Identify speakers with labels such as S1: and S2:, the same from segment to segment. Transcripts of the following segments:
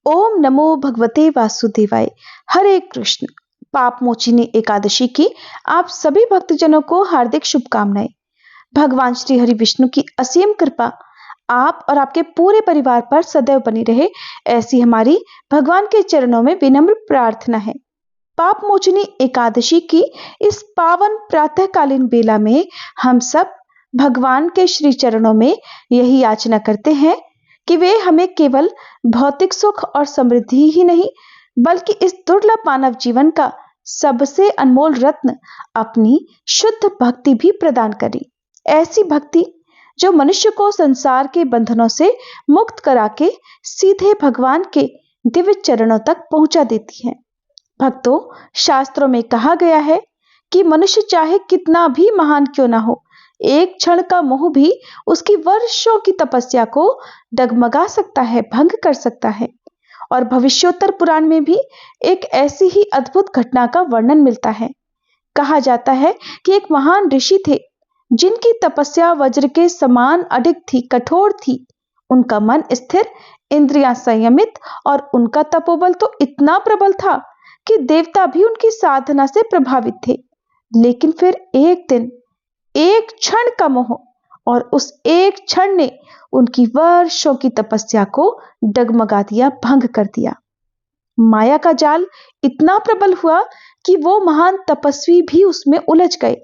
S1: ओम नमो भगवते वासुदेवाय। हरे कृष्ण। पाप मोचिनी एकादशी की आप सभी भक्तजनों को हार्दिक शुभकामनाएं। भगवान श्री हरि विष्णु की असीम कृपा आप और आपके पूरे परिवार पर सदैव बनी रहे, ऐसी हमारी भगवान के चरणों में विनम्र प्रार्थना है। पाप मोचनी एकादशी की इस पावन प्रातःकालीन बेला में हम सब भगवान के श्री चरणों में यही याचना करते हैं कि वे हमें केवल भौतिक सुख और समृद्धि ही नहीं, बल्कि इस दुर्लभ मानव जीवन का सबसे अनमोल रत्न अपनी शुद्ध भक्ति भी प्रदान करें। ऐसी भक्ति जो मनुष्य को संसार के बंधनों से मुक्त करा के सीधे भगवान के दिव्य चरणों तक पहुंचा देती है। भक्तों, शास्त्रों में कहा गया है कि मनुष्य चाहे कितना भी महान क्यों ना हो, एक क्षण का मोह भी उसकी वर्षों की तपस्या को डगमगा सकता है, भंग कर सकता है। और भविष्योत्तर पुराण में भी एक ऐसी ही अद्भुत घटना का वर्णन मिलता है। कहा जाता है कि एक महान ऋषि थे जिनकी तपस्या वज्र के समान अडिग थी, कठोर थी। उनका मन स्थिर, इंद्रियां संयमित और उनका तपोबल तो इतना प्रबल था कि देवता भी उनकी साधना से प्रभावित थे। लेकिन फिर एक दिन एक क्षण का मोह और उस एक क्षण ने उनकी वर्षों की तपस्या को डगमगा दिया, भंग कर दिया। माया का जाल इतना प्रबल हुआ कि वो महान तपस्वी भी उसमें उलझ गए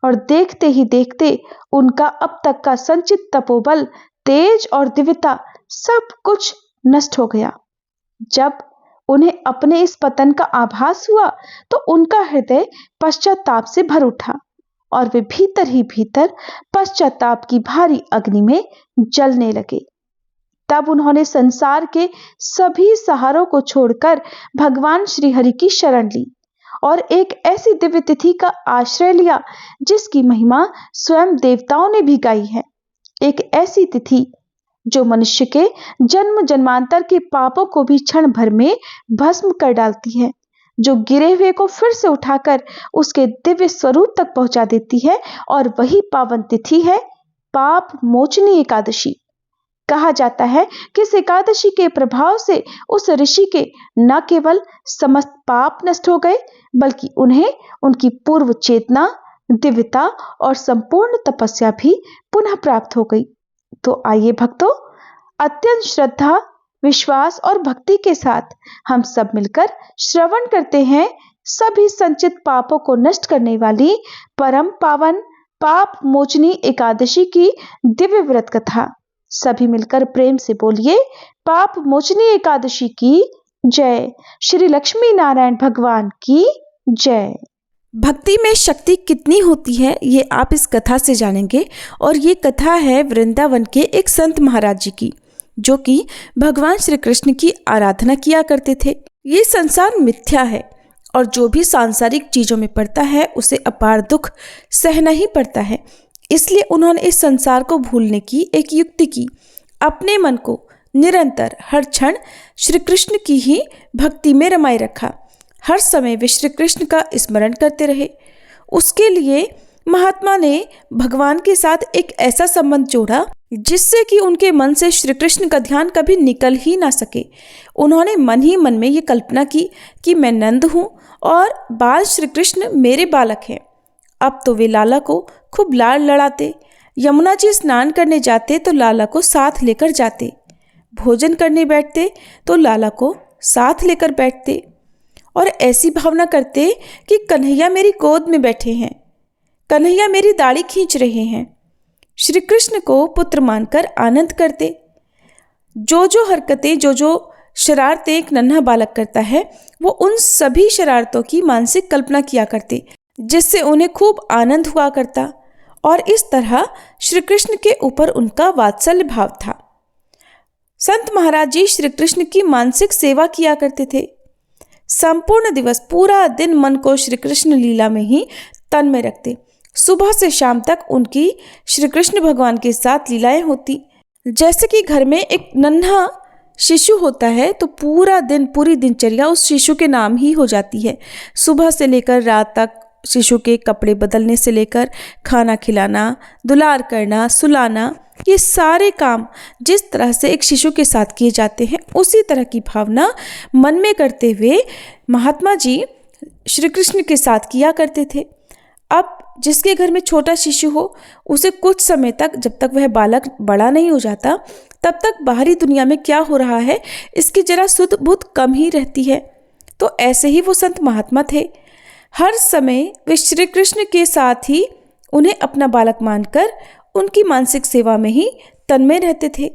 S1: और देखते ही देखते उनका अब तक का संचित तपोबल, तेज और दिव्यता सब कुछ नष्ट हो गया। जब उन्हें अपने इस पतन का आभास हुआ तो उनका हृदय पश्चाताप से भर उठा और वे भीतर ही भीतर पश्चाताप की भारी अग्नि में जलने लगे। तब उन्होंने संसार के सभी सहारों को छोड़कर भगवान श्री हरि की शरण ली और एक ऐसी दिव्य तिथि का आश्रय लिया जिसकी महिमा स्वयं देवताओं ने भी गाई है। एक ऐसी तिथि जो मनुष्य के जन्म जन्मांतर के पापों को भी क्षण भर में भस्म कर डालती है, जो गिरे हुए को फिर से उठाकर उसके दिव्य स्वरूप तक पहुंचा देती है। और वही पावन तिथि है पाप मोचनी एकादशी। कहा जाता है कि इस एकादशी के प्रभाव से उस ऋषि के न केवल समस्त पाप नष्ट हो गए, बल्कि उन्हें उनकी पूर्व चेतना, दिव्यता और संपूर्ण तपस्या भी पुनः प्राप्त हो गई। तो आइए भक्तों, अत्यंत श्रद्धा, विश्वास और भक्ति के साथ हम सब मिलकर श्रवण करते हैं सभी संचित पापों को नष्ट करने वाली परम पावन पाप मोचनी एकादशी की दिव्य व्रत कथा। सभी मिलकर प्रेम से बोलिए, पाप मोचनी एकादशी की जय। श्री लक्ष्मी नारायण भगवान की जय।
S2: भक्ति में शक्ति कितनी होती है ये आप इस कथा से जानेंगे। और ये कथा है वृंदावन के एक संत महाराज जी की, जो कि भगवान श्री कृष्ण की आराधना किया करते थे। ये संसार मिथ्या है और जो भी सांसारिक चीजों में पड़ता है उसे अपार दुख सहना ही पड़ता है। इसलिए उन्होंने इस संसार को भूलने की एक युक्ति की। अपने मन को निरंतर हर क्षण श्री कृष्ण की ही भक्ति में रमाए रखा। हर समय वे श्री कृष्ण का स्मरण करते रहे। उसके लिए महात्मा ने भगवान के साथ एक ऐसा संबंध जोड़ा जिससे कि उनके मन से श्री कृष्ण का ध्यान कभी निकल ही ना सके। उन्होंने मन ही मन में ये कल्पना की कि मैं नंद हूँ और बाल श्री कृष्ण मेरे बालक हैं। अब तो वे लाला को खूब लाड़ लड़ाते। यमुना जी स्नान करने जाते तो लाला को साथ लेकर जाते, भोजन करने बैठते तो लाला को साथ लेकर बैठते और ऐसी भावना करते कि कन्हैया मेरी गोद में बैठे हैं, कन्हैया मेरी दाढ़ी खींच रहे हैं। श्री कृष्ण को पुत्र मानकर आनंद करते। जो हरकतें, जो शरारतें एक नन्हा बालक करता है, वो उन सभी शरारतों की मानसिक कल्पना किया करते, जिससे उन्हें खूब आनंद हुआ करता। और इस तरह श्री कृष्ण के ऊपर उनका वात्सल्य भाव था। संत महाराज जी श्री कृष्ण की मानसिक सेवा किया करते थे। संपूर्ण दिवस, पूरा दिन मन को श्री कृष्ण लीला में ही तन में रखते। सुबह से शाम तक उनकी श्री कृष्ण भगवान के साथ लीलाएं होती। जैसे कि घर में एक नन्हा शिशु होता है तो पूरा दिन, पूरी दिनचर्या उस शिशु के नाम ही हो जाती है। सुबह से लेकर रात तक शिशु के कपड़े बदलने से लेकर खाना खिलाना, दुलार करना, सुलाना, ये सारे काम जिस तरह से एक शिशु के साथ किए जाते हैं, उसी तरह की भावना मन में करते हुए महात्मा जी श्री कृष्ण के साथ किया करते थे। अब जिसके घर में छोटा शिशु हो, उसे कुछ समय तक, जब तक वह बालक बड़ा नहीं हो जाता, तब तक बाहरी दुनिया में क्या हो रहा है इसकी जरा सुध बुध कम ही रहती है। तो ऐसे ही वो संत महात्मा थे। हर समय वे श्री कृष्ण के साथ ही उन्हें अपना बालक मानकर उनकी मानसिक सेवा में ही तन्मय रहते थे।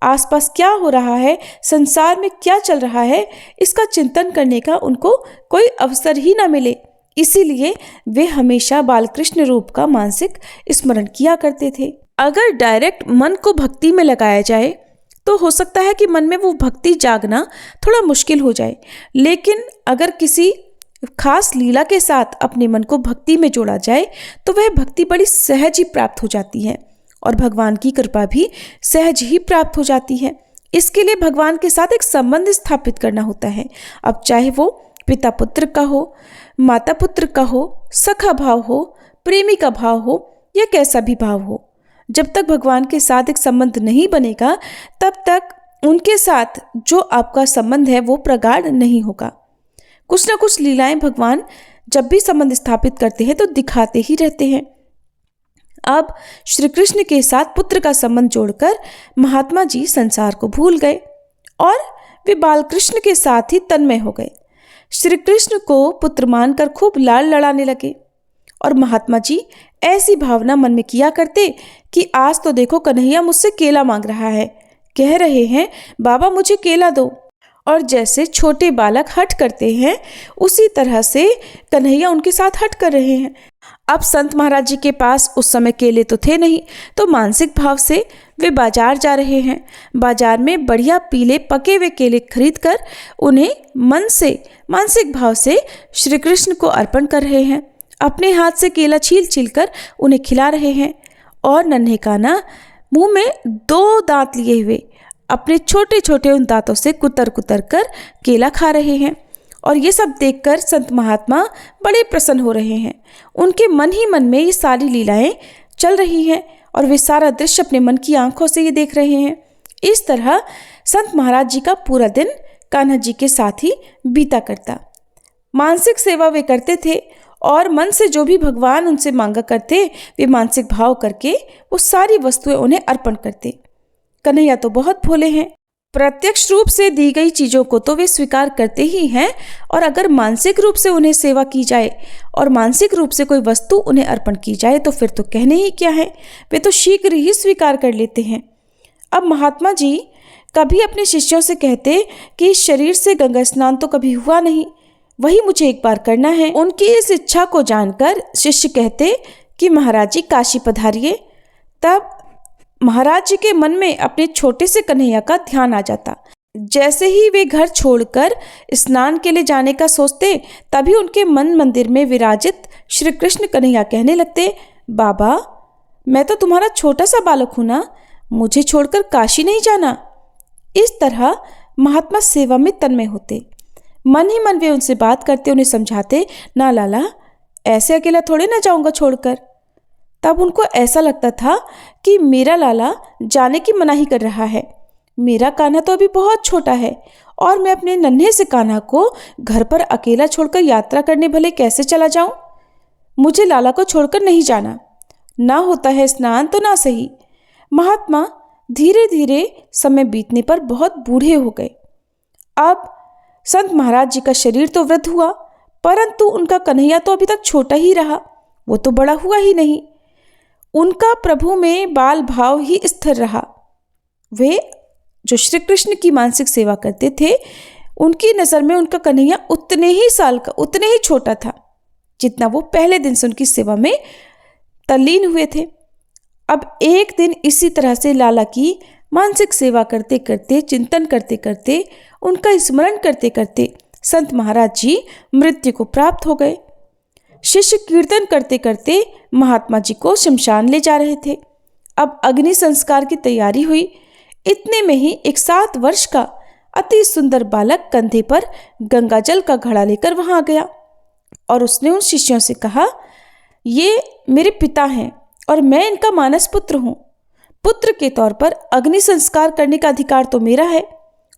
S2: आसपास क्या हो रहा है, संसार में क्या चल रहा है, इसका चिंतन करने का उनको कोई अवसर ही ना मिले। इसीलिए वे हमेशा बालकृष्ण रूप का मानसिक स्मरण किया करते थे। अगर डायरेक्ट मन को भक्ति में लगाया जाए तो हो सकता है कि मन में वो भक्ति जागना थोड़ा मुश्किल हो जाए, लेकिन अगर किसी खास लीला के साथ अपने मन को भक्ति में जोड़ा जाए तो वह भक्ति बड़ी सहज ही प्राप्त हो जाती है और भगवान की कृपा भी सहज ही प्राप्त हो जाती है। इसके लिए भगवान के साथ एक संबंध स्थापित करना होता है। अब चाहे वो पिता पुत्र का हो, माता पुत्र का हो, सखा भाव हो, प्रेमी का भाव हो या कैसा भी भाव हो, जब तक भगवान के साथ एक संबंध नहीं बनेगा तब तक उनके साथ जो आपका संबंध है वो प्रगाढ़ नहीं होगा। कुछ ना कुछ लीलाएं भगवान जब भी संबंध स्थापित करते हैं तो दिखाते ही रहते हैं। अब श्री कृष्ण के साथ पुत्र का संबंध जोड़कर महात्मा जी संसार को भूल गए और वे बालकृष्ण के साथ ही तन्मय हो गए। श्री कृष्ण को पुत्र मानकर खूब लाड़ लड़ाने लगे और महात्मा जी ऐसी भावना मन में किया करते कि आज तो देखो कन्हैया मुझसे केला मांग रहा है, कह रहे हैं बाबा मुझे केला दो। और जैसे छोटे बालक हट करते हैं उसी तरह से कन्हैया उनके साथ हट कर रहे हैं। अब संत महाराज जी के पास उस समय केले तो थे नहीं, तो मानसिक भाव से वे बाजार जा रहे हैं। बाजार में बढ़िया पीले पके हुए केले खरीद कर उन्हें मन से मानसिक भाव से श्री कृष्ण को अर्पण कर रहे हैं। अपने हाथ से केला छील छील कर उन्हें खिला रहे हैं और नन्हे काना मुंह में 2 दांत लिए हुए अपने छोटे छोटे उन दांतों से कुतर कुतर कर केला खा रहे हैं। और ये सब देखकर संत महात्मा बड़े प्रसन्न हो रहे हैं। उनके मन ही मन में ये सारी लीलाएं चल रही हैं और वे सारा दृश्य अपने मन की आंखों से ये देख रहे हैं। इस तरह संत महाराज जी का पूरा दिन कान्हा जी के साथ ही बीता करता। मानसिक सेवा वे करते थे और मन से जो भी भगवान उनसे मांगा करते वे मानसिक भाव करके वो सारी वस्तुएं उन्हें अर्पण करते। कन्हैया तो बहुत भोले हैं, प्रत्यक्ष रूप से दी गई चीज़ों को तो वे स्वीकार करते ही हैं, और अगर मानसिक रूप से उन्हें सेवा की जाए और मानसिक रूप से कोई वस्तु उन्हें अर्पण की जाए तो फिर तो कहने ही क्या है, वे तो शीघ्र ही स्वीकार कर लेते हैं। अब महात्मा जी कभी अपने शिष्यों से कहते कि इस शरीर से गंगा स्नान तो कभी हुआ नहीं, वही मुझे एक बार करना है। उनकी इस इच्छा को जानकर शिष्य कहते कि महाराज जी काशी पधारिए। तब महाराज जी के मन में अपने छोटे से कन्हैया का ध्यान आ जाता। जैसे ही वे घर छोड़कर स्नान के लिए जाने का सोचते तभी उनके मन मंदिर में विराजित श्री कृष्ण कन्हैया कहने लगते, बाबा मैं तो तुम्हारा छोटा सा बालक हूं ना, मुझे छोड़कर काशी नहीं जाना। इस तरह महात्मा सेवा में तन्मय होते। मन ही मन वे उनसे बात करते, उन्हें समझाते, ना लाला ऐसे अकेला थोड़े ना जाऊंगा छोड़कर। तब उनको ऐसा लगता था कि मेरा लाला जाने की मनाही कर रहा है, मेरा कान्हा तो अभी बहुत छोटा है और मैं अपने नन्हे से कान्हा को घर पर अकेला छोड़कर यात्रा करने भले कैसे चला जाऊं। मुझे लाला को छोड़कर नहीं जाना, ना होता है स्नान तो ना सही। महात्मा धीरे धीरे समय बीतने पर बहुत बूढ़े हो गए। अब संत महाराज जी का शरीर तो वृद्ध हुआ, परंतु उनका कन्हैया तो अभी तक छोटा ही रहा, वो तो बड़ा हुआ ही नहीं। उनका प्रभु में बाल भाव ही स्थिर रहा। वे जो श्री कृष्ण की मानसिक सेवा करते थे, उनकी नज़र में उनका कन्हैया उतने ही साल का, उतने ही छोटा था जितना वो पहले दिन से उनकी सेवा में तल्लीन हुए थे। अब एक दिन इसी तरह से लाला की मानसिक सेवा करते करते, चिंतन करते करते, उनका स्मरण करते करते संत महाराज जी मृत्यु को प्राप्त हो गए। शिष्य कीर्तन करते करते महात्मा जी को शमशान ले जा रहे थे। अब अग्नि संस्कार की तैयारी हुई। इतने में ही एक 7 वर्ष का अति सुंदर बालक कंधे पर गंगा जल का घड़ा लेकर वहां आ गया। और उसने उन शिष्यों से कहा, ये मेरे पिता हैं और मैं इनका मानस पुत्र हूँ। पुत्र के तौर पर अग्नि संस्कार करने का अधिकार तो मेरा है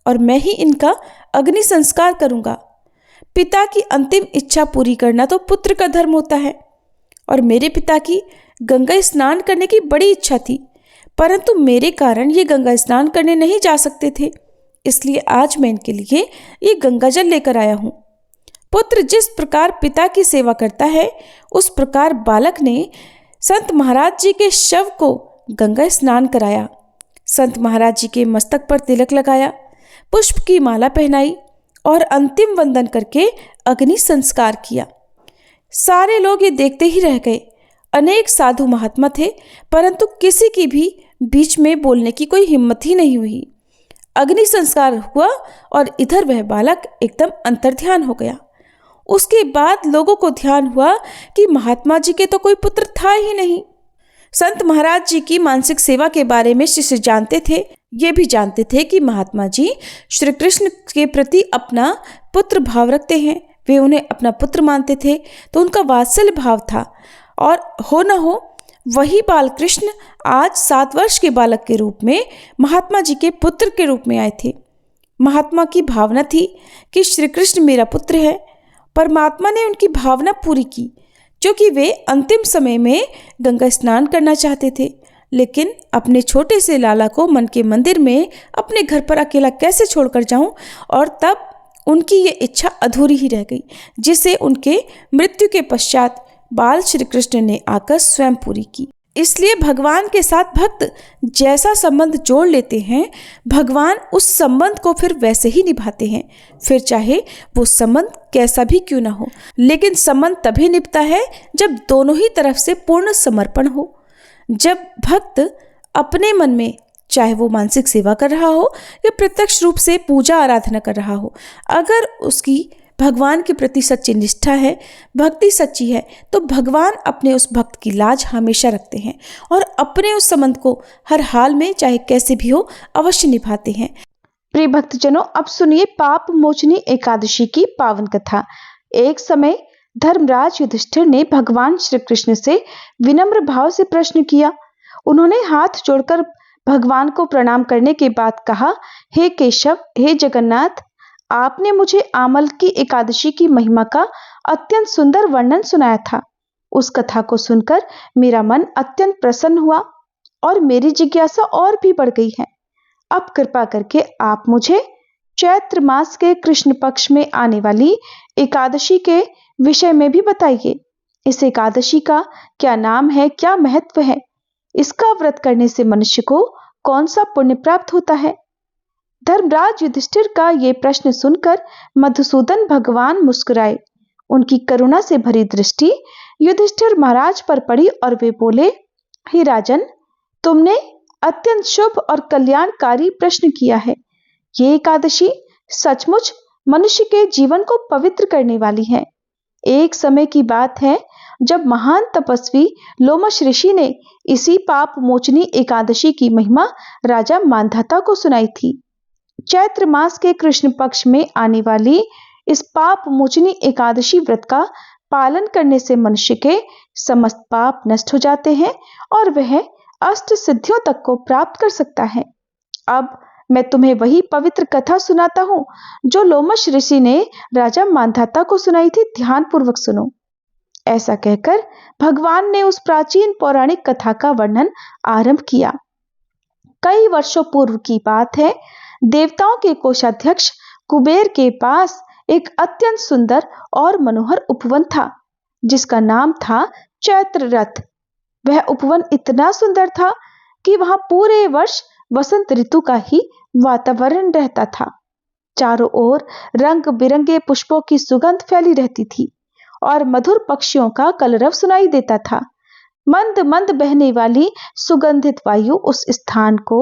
S2: और मैं ही इनका अग्नि संस्कार करूँगा। पिता की अंतिम इच्छा पूरी करना तो पुत्र का धर्म होता है। और मेरे पिता की गंगा स्नान करने की बड़ी इच्छा थी, परंतु मेरे कारण ये गंगा स्नान करने नहीं जा सकते थे, इसलिए आज मैं इनके लिए ये गंगा जल लेकर आया हूँ। पुत्र जिस प्रकार पिता की सेवा करता है, उस प्रकार बालक ने संत महाराज जी के शव को गंगा स्नान कराया, संत महाराज जी के मस्तक पर तिलक लगाया, पुष्प की माला पहनाई और अंतिम वंदन करके अग्नि संस्कार किया। सारे लोग ये देखते ही रह गए। अनेक साधु महात्मा थे, परंतु किसी की भी बीच में बोलने की कोई हिम्मत ही नहीं हुई। अग्नि संस्कार हुआ और इधर वह बालक एकदम अंतर्ध्यान हो गया। उसके बाद लोगों को ध्यान हुआ कि महात्मा जी के तो कोई पुत्र था ही नहीं। संत महाराज जी की मानसिक सेवा के बारे में शिष्य जानते थे। ये भी जानते थे कि महात्मा जी श्री कृष्ण के प्रति अपना पुत्र भाव रखते हैं। वे उन्हें अपना पुत्र मानते थे, तो उनका वात्सल्य भाव था। और हो न हो वही बालकृष्ण आज 7 वर्ष के बालक के रूप में महात्मा जी के पुत्र के रूप में आए थे। महात्मा की भावना थी कि श्री कृष्ण मेरा पुत्र है। परमात्मा ने उनकी भावना पूरी की, क्योंकि वे अंतिम समय में गंगा स्नान करना चाहते थे, लेकिन अपने छोटे से लाला को मन के मंदिर में अपने घर पर अकेला कैसे छोड़कर जाऊं। और तब उनकी ये इच्छा अधूरी ही रह गई, जिसे उनके मृत्यु के पश्चात बाल श्री कृष्ण ने आकर स्वयं पूरी की। इसलिए भगवान के साथ भक्त जैसा संबंध जोड़ लेते हैं, भगवान उस संबंध को फिर वैसे ही निभाते हैं, फिर चाहे वो संबंध कैसा भी क्यों ना हो। लेकिन संबंध तभी निभता है जब दोनों ही तरफ से पूर्ण समर्पण हो। जब भक्त अपने मन में, चाहे वो मानसिक सेवा कर रहा हो या प्रत्यक्ष रूप से पूजा आराधना कर रहा हो, अगर उसकी भगवान के प्रति सच्ची निष्ठा है, भक्ति सच्ची है, तो भगवान अपने उस भक्त की लाज हमेशा रखते हैं और अपने उस संबंध को हर हाल में, चाहे कैसे भी हो, अवश्य निभाते हैं।
S1: प्रिय भक्तजनों, अब सुनिए पाप मोचनी एकादशी की पावन कथा। एक समय धर्मराज युधिष्ठिर ने भगवान श्री कृष्ण से विनम्र भाव से प्रश्न किया। उन्होंने हाथ जोड़कर भगवान को प्रणाम करने के बाद कहा, हे केशव, हे जगन्नाथ, आपने मुझे आमल की एकादशी की महिमा का अत्यंत सुंदर वर्णन सुनाया था। उस कथा को सुनकर मेरा मन अत्यंत प्रसन्न हुआ और मेरी जिज्ञासा और भी बढ़ गई है। अब कृपा करके आप मुझे चैत्र मास के कृष्ण पक्ष में आने वाली एकादशी के विषय में भी बताइए। इस एकादशी का क्या नाम है, क्या महत्व है, इसका व्रत करने से मनुष्य को कौन सा पुण्य प्राप्त होता है। धर्मराज युधिष्ठिर का ये प्रश्न सुनकर मधुसूदन भगवान मुस्कुराए। उनकी करुणा से भरी दृष्टि युधिष्ठिर महाराज पर पड़ी और वे बोले, हे राजन, तुमने अत्यंत शुभ और कल्याणकारी प्रश्न किया है। ये एकादशी सचमुच मनुष्य के जीवन को पवित्र करने वाली है। एक समय की बात है जब महान तपस्वी लोमश ऋषि ने इसी पाप मोचनी एकादशी की महिमा राजा मांधाता को सुनाई थी। चैत्र मास के कृष्ण पक्ष में आने वाली इस पाप मोचनी एकादशी व्रत का पालन करने से मनुष्य के समस्त पाप नष्ट हो जाते हैं और वह अष्ट सिद्धियों तक को प्राप्त कर सकता है। अब मैं तुम्हें वही पवित्र कथा सुनाता हूँ जो लोमश ऋषि ने राजा मांधाता को सुनाई थी। ध्यान पूर्वक सुनो। ऐसा कहकर भगवान ने उस प्राचीन पौराणिक कथा का वर्णन आरंभ किया। कई वर्षों पूर्व की बात है। देवताओं के कोषाध्यक्ष कुबेर के पास एक अत्यंत सुंदर और मनोहर उपवन था, जिसका नाम था चैत्र रथ। वह उपवन इतना सुंदर था कि वहां पूरे वर्ष वसंत ऋतु का ही वातावरण रहता था। चारों ओर रंग बिरंगे पुष्पों की सुगंध फैली रहती थी और मधुर पक्षियों का कलरव सुनाई देता था। मंद मंद बहने वाली सुगंधित वायु उस स्थान को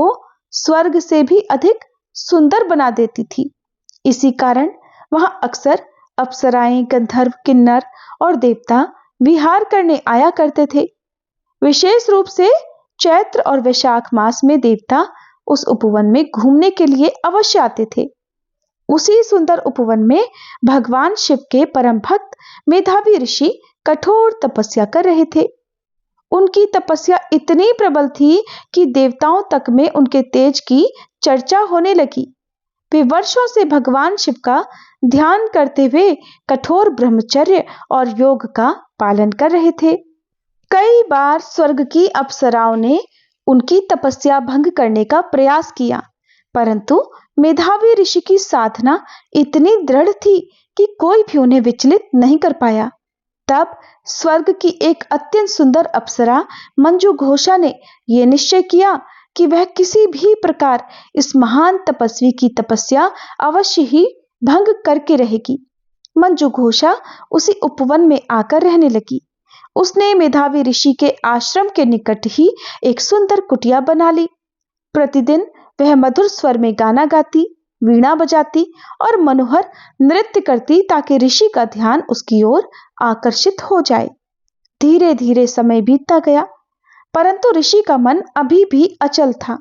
S1: स्वर्ग से भी अधिक सुंदर बना देती थी। इसी कारण वहां अक्सर अप्सराएं, गंधर्व, किन्नर और देवता विहार करने आया करते थे। विशेष रूप से चैत्र और वैशाख मास में देवता उस उपवन में घूमने के लिए अवश्य आते थे। उसी सुंदर उपवन में भगवान शिव के परम भक्त मेधावी ऋषि कठोर तपस्या कर रहे थे। उनकी तपस्या इतनी प्रबल थी कि देवताओं तक में उनके तेज की चर्चा होने लगी। वे वर्षों से भगवान शिव का ध्यान करते हुए कठोर ब्रह्मचर्य और योग का पालन कर रहे थे। कई बार स्वर्ग की अप्सराओं ने उनकी तपस्या भंग करने का प्रयास किया, परंतु मेधावी ऋषि की साधना इतनी दृढ़ थी कि कोई भी उन्हें विचलित नहीं कर पाया। तब स्वर्ग की एक अत्यंत सुंदर अप्सरा मंजू घोषा ने यह निश्चय किया कि वह किसी भी प्रकार इस महान तपस्वी की तपस्या अवश्य ही भंग करके रहेगी। मंजू घोषा उसी उपवन में आकर रहने लगी। उसने मेधावी ऋषि के आश्रम के निकट ही एक सुंदर कुटिया बना ली। प्रतिदिन वह मधुर स्वर में गाना गाती, वीणा बजाती और मनोहर नृत्य करती ताकि ऋषि का ध्यान उसकी ओर आकर्षित हो जाए। धीरे धीरे समय बीतता गया, परंतु ऋषि का मन अभी भी अचल था।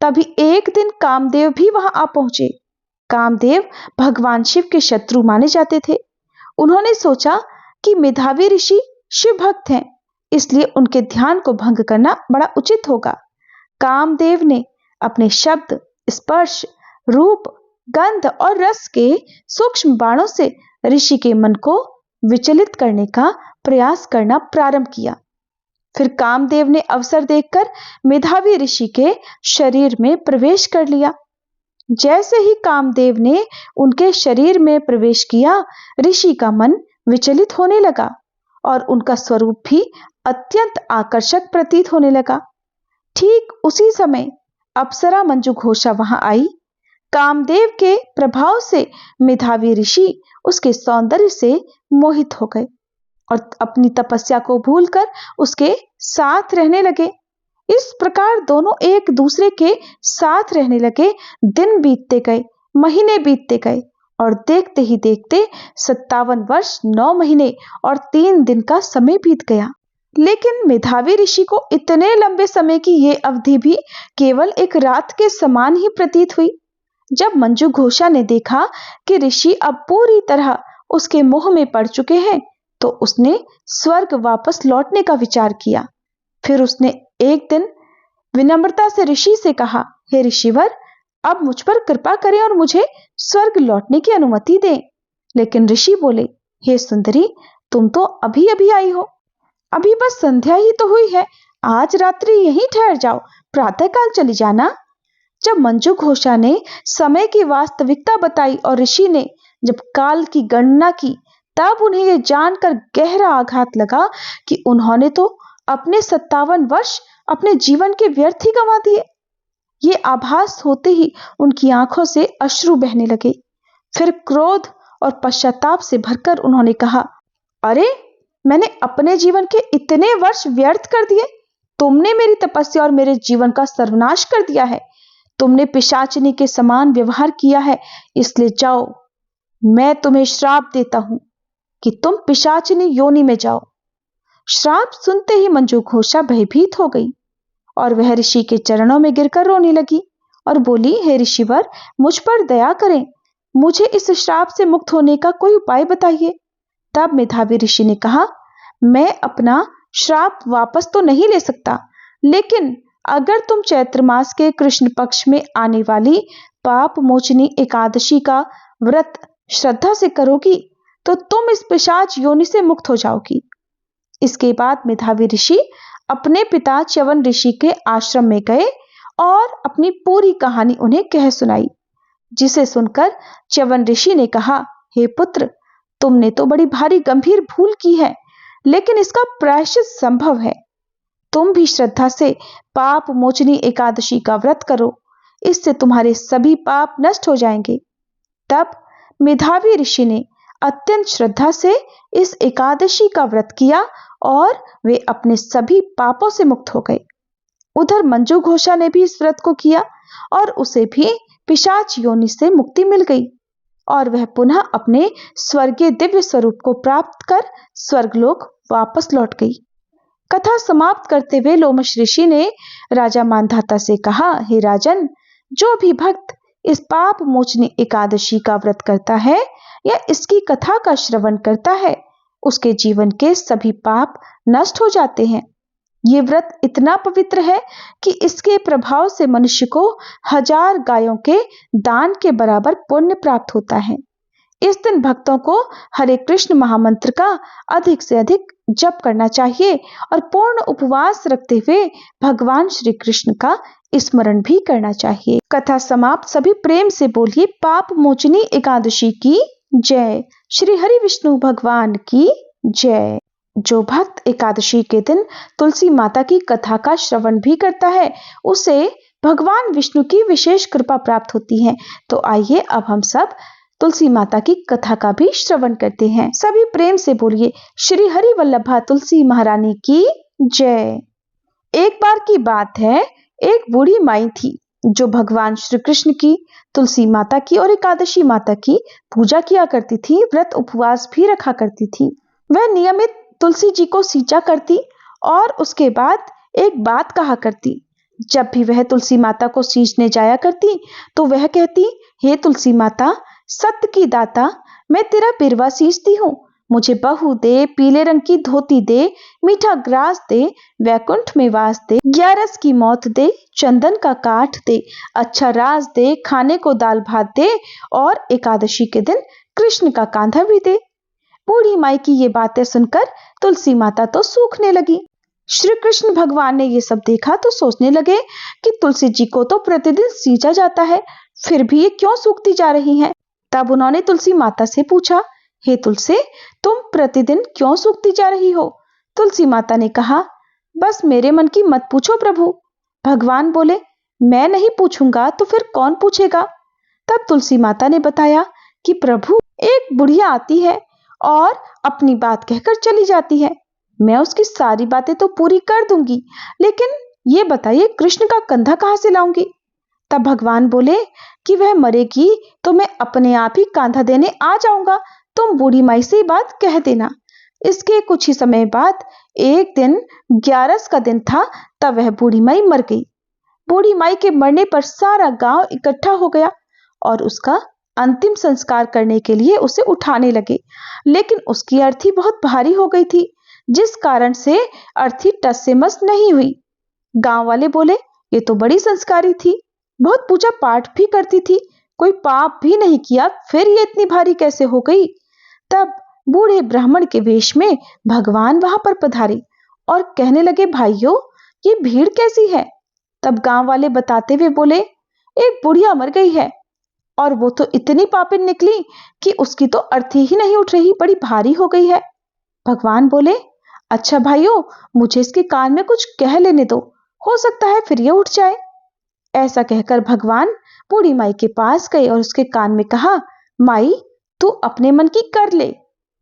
S1: तभी एक दिन कामदेव भी वहां आ पहुंचे। कामदेव भगवान शिव के शत्रु माने जाते थे। उन्होंने सोचा कि मेधावी ऋषि शिव भक्त हैं, इसलिए उनके ध्यान को भंग करना बड़ा उचित होगा। कामदेव ने अपने शब्द, स्पर्श, रूप, गंध और रस के सूक्ष्म बाणों से ऋषि के मन को विचलित करने का प्रयास करना प्रारंभ किया। फिर कामदेव ने अवसर देखकर मेधावी ऋषि के शरीर में प्रवेश कर लिया। जैसे ही कामदेव ने उनके शरीर में प्रवेश किया, ऋषि का मन विचलित होने लगा और उनका स्वरूप भी अत्यंत आकर्षक प्रतीत होने लगा। ठीक उसी समय अप्सरा मंजू घोषा वहां आई। कामदेव के प्रभाव से मेधावी ऋषि उसके सौंदर्य से मोहित हो गए और अपनी तपस्या को भूलकर उसके साथ रहने लगे। इस प्रकार दोनों एक दूसरे के साथ रहने लगे। दिन बीतते गए, महीने बीतते गए और देखते ही देखते 57 वर्ष 9 महीने और 3 दिन का समय बीत गया। लेकिन मेधावी ऋषि को इतने लंबे समय की ये अवधि भी केवल एक रात के समान ही प्रतीत हुई। जब मंजू घोषा ने देखा कि ऋषि अब पूरी तरह उसके मोह में पड़ चुके हैं, तो उसने स्वर्ग वापस लौटने का विचार किया। फिर उसने एक दिन विनम्रता से ऋषि से कहा, हे ऋषिवर, अब मुझ पर कृपा करें और मुझे स्वर्ग लौटने की अनुमति दें। लेकिन ऋषि बोले, हे सुंदरी, तुम तो अभी अभी आई हो, अभी बस संध्या ही तो हुई है। आज रात्रि यहीं ठहर जाओ, प्रातःकाल चली जाना। जब मंजू घोषा ने समय की वास्तविकता बताई और ऋषि ने जब काल की गणना की, तब उन्हें यह जानकर गहरा आघात लगा कि उन्होंने तो अपने 57 वर्ष अपने जीवन के व्यर्थ ही गंवा दिए। ये आभास होते ही उनकी आंखों से अश्रु बहने लगे। फिर क्रोध और पश्चाताप से भरकर उन्होंने कहा, अरे, मैंने अपने जीवन के इतने वर्ष व्यर्थ कर दिए। तुमने मेरी तपस्या और मेरे जीवन का सर्वनाश कर दिया है। तुमने पिशाचिनी के समान व्यवहार किया है, इसलिए जाओ, मैं तुम्हें श्राप देता हूं कि तुम पिशाचिनी योनि में जाओ। श्राप सुनते ही मंजू घोषा भयभीत हो गई और वह ऋषि के चरणों में गिरकर रोने लगी और बोली, हे ऋषिवर, मुझ पर दया करें, मुझे इस श्राप से मुक्त होने का कोई उपाय बताइए। तब मेधावी ऋषि ने कहा, मैं अपना श्राप वापस तो नहीं ले सकता, लेकिन अगर तुम चैत्र मास के कृष्ण पक्ष में आने वाली पाप मोचनी एकादशी का व्रत श्रद्धा से करोगी, तो तुम इस पिशाच योनि से मुक्त हो जाओगी। इसके बाद मेधावी ऋषि अपने पिता च्यवन ऋषि के आश्रम में गए और अपनी पूरी कहानी उन्हें कह सुनाई, जिसे सुनकर च्यवन ऋषि ने कहा, हे पुत्र, तुमने तो बड़ी भारी गंभीर भूल की है, लेकिन इसका प्रायश्चित संभव है। तुम भी श्रद्धा से पाप मोचनी एकादशी का व्रत करो, इससे तुम्हारे सभी पाप नष्ट हो जाएंगे। तब मेधावी ऋषि ने अत्यंत श्रद्धा से इस एकादशी का व्रत किया और वे अपने सभी पापों से मुक्त हो गए। उधर मंजू घोषा ने भी इस व्रत को किया और उसे भी पिशाच योनि से मुक्ति मिल गई और वह पुनः अपने स्वर्गीय दिव्य स्वरूप को प्राप्त कर स्वर्गलोक वापस लौट गई। कथा समाप्त करते हुए लोमश ऋषि ने राजा मांधाता से कहा, हे राजन, जो भी भक्त इस पाप मोचनी एकादशी का व्रत करता है या इसकी कथा का श्रवण करता है, उसके जीवन के सभी पाप नष्ट हो जाते हैं। ये व्रत इतना पवित्र है कि इसके प्रभाव से मनुष्य को 1000 गायों के दान के बराबर पुण्य प्राप्त होता है। इस दिन भक्तों को हरे कृष्ण महामंत्र का अधिक से अधिक जप करना चाहिए और पूर्ण उपवास रखते हुए भगवान श्री कृष्ण का स्मरण भी करना चाहिए। कथा समाप्त। सभी प्रेम से बोलिए पाप मोचनी एकादशी की जय। श्री हरि विष्णु भगवान की जय। जो भक्त एकादशी के दिन तुलसी माता की कथा का श्रवण भी करता है, उसे भगवान विष्णु की विशेष कृपा प्राप्त होती है। तो आइए अब हम सब तुलसी माता की कथा का भी श्रवण करते हैं। सभी प्रेम से बोलिए श्री हरि वल्लभा तुलसी महारानी की जय। एक बार की बात है, एक बूढ़ी माई थी जो भगवान श्री कृष्ण की, तुलसी माता की और एकादशी माता की पूजा किया करती थी, व्रत उपवास भी रखा करती थी। वह नियमित तुलसी जी को सींचा करती और उसके बाद एक बात कहा करती। जब भी वह तुलसी माता को सींचने जाया करती तो वह कहती, हे तुलसी माता, सत्य की दाता, मैं तेरा बिरवा सींचती हूँ, मुझे बहू दे, पीले रंग की धोती दे, मीठा ग्रास दे, वैकुंठ में वास दे, 11 की मौत दे, चंदन का काठ दे, अच्छा राज दे, खाने को दाल भात दे और एकादशी के दिन कृष्ण का कांधा भी दे। बूढ़ी माई की ये बातें सुनकर तुलसी माता तो सूखने लगी। श्री कृष्ण भगवान ने ये सब देखा तो सोचने लगे कि तुलसी जी को तो प्रतिदिन सींचा जाता है, फिर भी ये क्यों सूखती जा रही हैं। तब उन्होंने तुलसी माता से पूछा, हे तुलसी, तुम प्रतिदिन क्यों सूखती जा रही हो? तुलसी माता ने कहा, बस मेरे मन की मत पूछो प्रभु। भगवान बोले, मैं नहीं पूछूंगा तो फिर कौन पूछेगा? तब तुलसी माता ने बताया कि प्रभु, एक बुढ़िया आती है और अपनी बात कहकर चली जाती है, मैं उसकी सारी बातें तो पूरी कर दूंगी, लेकिन ये बताइए कृष्ण का कंधा कहां से लाऊंगी? तब भगवान बोले कि वह मरेगी तो मैं अपने आप ही कांधा देने आ जाऊंगा, तुम बूढ़ी माई से बात कह देना। इसके कुछ ही समय बाद एक दिन 11 का दिन था, तब वह बूढ़ी माई मर गई। बूढ़ी माई के मरने पर सारा गांव इकट्ठा हो गया और उसका अंतिम संस्कार करने के लिए उसे उठाने लगे, लेकिन उसकी अर्थी बहुत भारी हो गई थी, जिस कारण से अर्थी टस से मस नहीं हुई। गांव वाले बोले, ये तो बड़ी संस्कारी थी, बहुत पूजा पाठ भी करती थी, कोई पाप भी नहीं किया, फिर ये इतनी भारी कैसे हो गई? तब बूढ़े ब्राह्मण के वेश में भगवान वहां पर पधारे और कहने लगे, भाइयों, ये भीड़ कैसी है? तब गांव वाले बताते हुए बोले, एक बुढ़िया मर गई है और वो तो इतनी पापिन निकली कि उसकी तो अर्थी ही नहीं उठ रही, बड़ी भारी हो गई है। भगवान बोले, अच्छा भाइयों, मुझे इसके कान में कुछ कह लेने दो, हो सकता है फिर ये उठ जाए। ऐसा कहकर भगवान बूढ़ी माई के पास गए और उसके कान में कहा, माई, तू अपने मन की कर ले,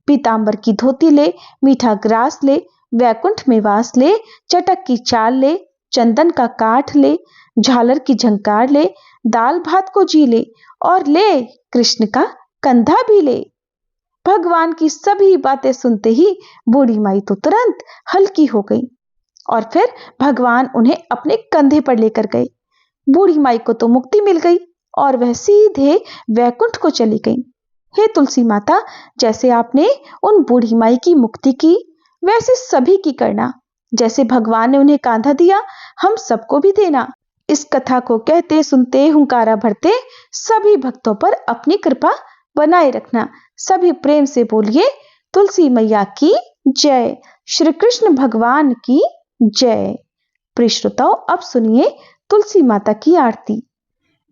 S1: पीतांबर की धोती ले, मीठा ग्रास ले, वैकुंठ में वास ले, चटक की चाल ले, चंदन का काठ ले, झालर की झंकार ले, दाल भात को जी ले और ले कृष्ण का कंधा भी ले। भगवान की सभी बातें सुनते ही बूढ़ी माई तो तुरंत हल्की हो गई और फिर भगवान उन्हें अपने कंधे पर लेकर गए। बूढ़ी माई को तो मुक्ति मिल गई और वह सीधे वैकुंठ को चली गई। हे तुलसी माता, जैसे आपने उन बूढ़ी माई की मुक्ति की, वैसे सभी की करना। जैसे भगवान ने उन्हें कांधा दिया, हम सबको भी देना। इस कथा को कहते सुनते हुंकारा भरते सभी भक्तों पर अपनी कृपा बनाए रखना। सभी प्रेम से बोलिए तुलसी मैया की जय, श्री कृष्ण भगवान की जय। प्रिय श्रोताओ, अब सुनिए तुलसी माता की आरती।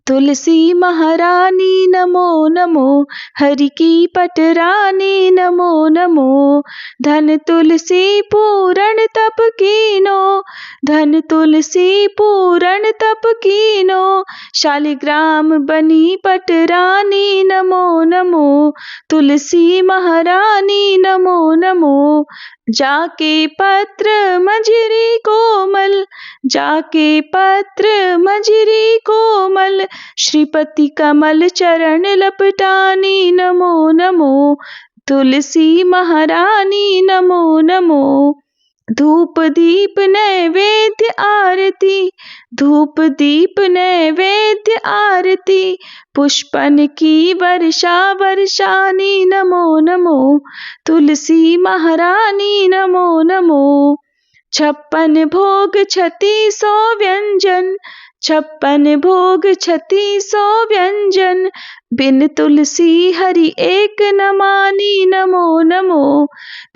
S1: तुलसी महारानी नमो नमो, हरि की पटरानी नमो नमो, धन तुलसी पूरण तप कीनो, धन तुलसी पूरण तप कीनो, शालिग्राम बनी पटरानी नमो नमो, तुलसी महारानी नमो नमो। जाके पत्र मंजरी कोमल, जाके पत्र मंजरी कोमल, श्रीपति कमल चरण लपटानी नमो नमो, तुलसी महारानी नमो नमो। धूप दीप नैवेद्य आरती, धूप दीप नैवेद्य आरती, पुष्पन की वर्षा वर्षानी नमो नमो, तुलसी महारानी नमो नमो। 56 भोग 3600 व्यंजन, 56 भोग 3600 व्यंजन, बिन तुलसी हरि एक न मानी नमो नमो,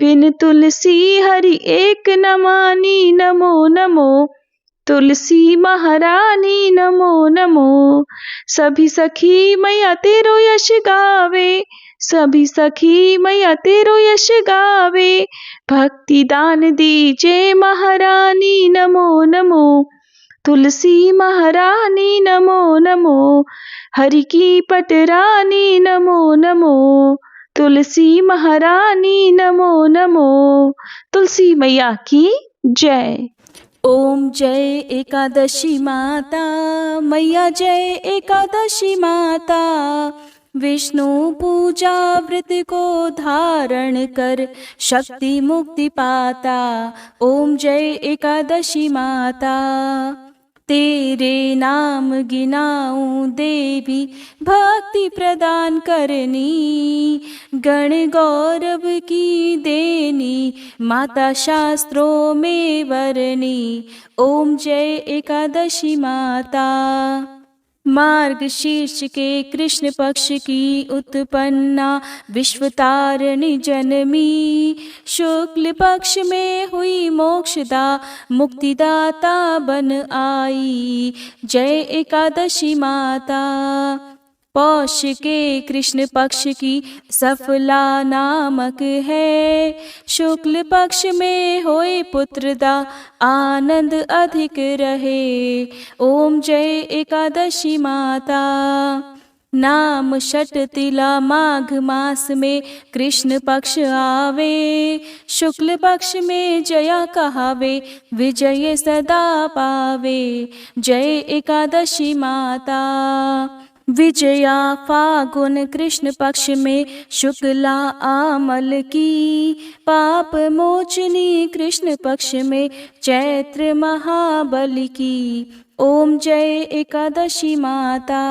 S1: बिन तुलसी हरि एक न मानी नमो नमो, तुलसी महारानी नमो नमो। सभी सखी मैया तेरो यश गावे, सभी सखी मैया तेरो यश गावे, भक्ति दान दीजे महारानी नमो नमो, तुलसी महारानी नमो नमो, हरि की पटरानी नमो नमो, तुलसी महारानी नमो नमो। तुलसी मैया की जय।
S2: ओम जय एकादशी माता, मैया जय एकादशी माता, विष्णु पूजा व्रत को धारण कर शक्ति मुक्ति पाता। ओम जय एकादशी माता, तेरे नाम गिनाऊं देवी भक्ति प्रदान करनी, गण गौरव की देनी माता शास्त्रों में वरनी। ओम जय एकादशी माता, मार्गशीर्ष के कृष्ण पक्ष की उत्पन्ना विश्वतारिणी जनमी, शुक्ल पक्ष में हुई मोक्षदा मुक्तिदाता बन आई। जय एकादशी माता, पौष के कृष्ण पक्ष की सफला नामक है, शुक्ल पक्ष में होए पुत्रदा आनंद अधिक रहे। ओम जय एकादशी माता, नाम षट तिला माघ मास में कृष्ण पक्ष आवे, शुक्ल पक्ष में जया कहावे विजय सदा पावे। जय एकादशी माता, विजया फागुन कृष्ण पक्ष में शुक्ला आमल की, पाप मोचनी कृष्ण पक्ष में चैत्र महाबली की। ओम जय एकादशी माता,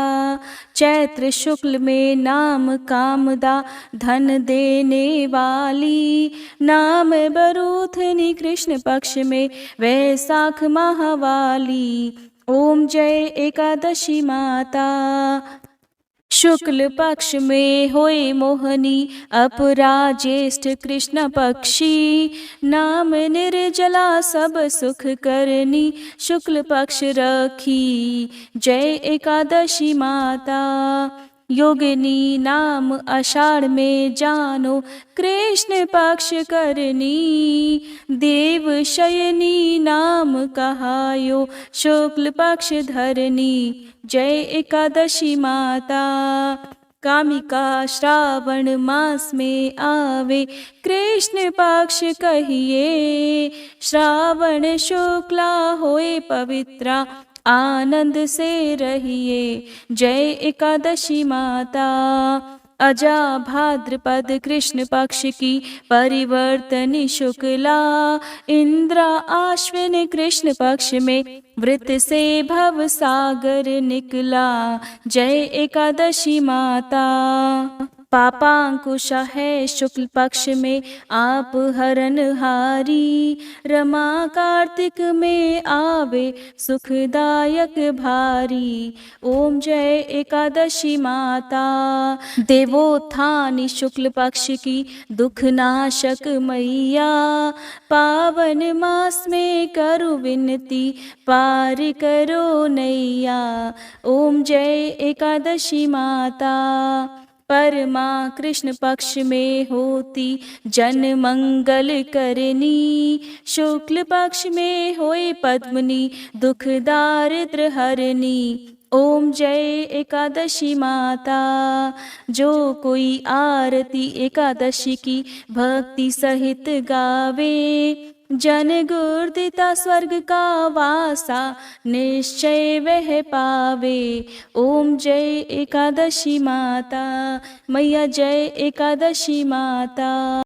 S2: चैत्र शुक्ल में नाम कामदा धन देने वाली, नाम बरूथनी कृष्ण पक्ष में वैशाख महावाली। ओम जय एकादशी माता, शुक्ल पक्ष में होए मोहनी अपरा ज्येष्ठ कृष्ण पक्षी, नाम निर्जला सब सुख करनी शुक्ल पक्ष रखी। जय एकादशी माता, योगिनी नाम आषाढ़ में जानो कृष्ण पक्ष करनी, देव शयनी नाम कहायो शुक्ल पक्ष धरनी। जय एकादशी माता, कामिका श्रावण मास में आवे कृष्ण पक्ष कहिए, श्रावण शुक्ला होए पवित्रा आनंद से रहिए। जय एकादशी माता, अजा भाद्रपद कृष्ण पक्ष की परिवर्तनी शुक्ला, इंद्रा आश्विन कृष्ण पक्ष में व्रत से भव सागर निकला। जय एकादशी माता, पापांकुश है शुक्ल पक्ष में आप हरनहारी, रमा कार्तिक में आवे सुखदायक भारी। ओम जय एकादशी माता, देवोत्थानी शुक्ल पक्ष की दुख नाशक मैया, पावन मास में करो विनती पार करो नैया। ओम जय एकादशी माता, परमा कृष्ण पक्ष में होती जन मंगल करनी, शुक्ल पक्ष में होए पद्मनी दुख दारिद्र हरनी। ओम जय एकादशी माता, जो कोई आरती एकादशी की भक्ति सहित गावे, जन गुर्दिता स्वर्ग का वासा निश्चय वह पावे। ओम जय एकादशी माता, मैया जय एकादशी माता।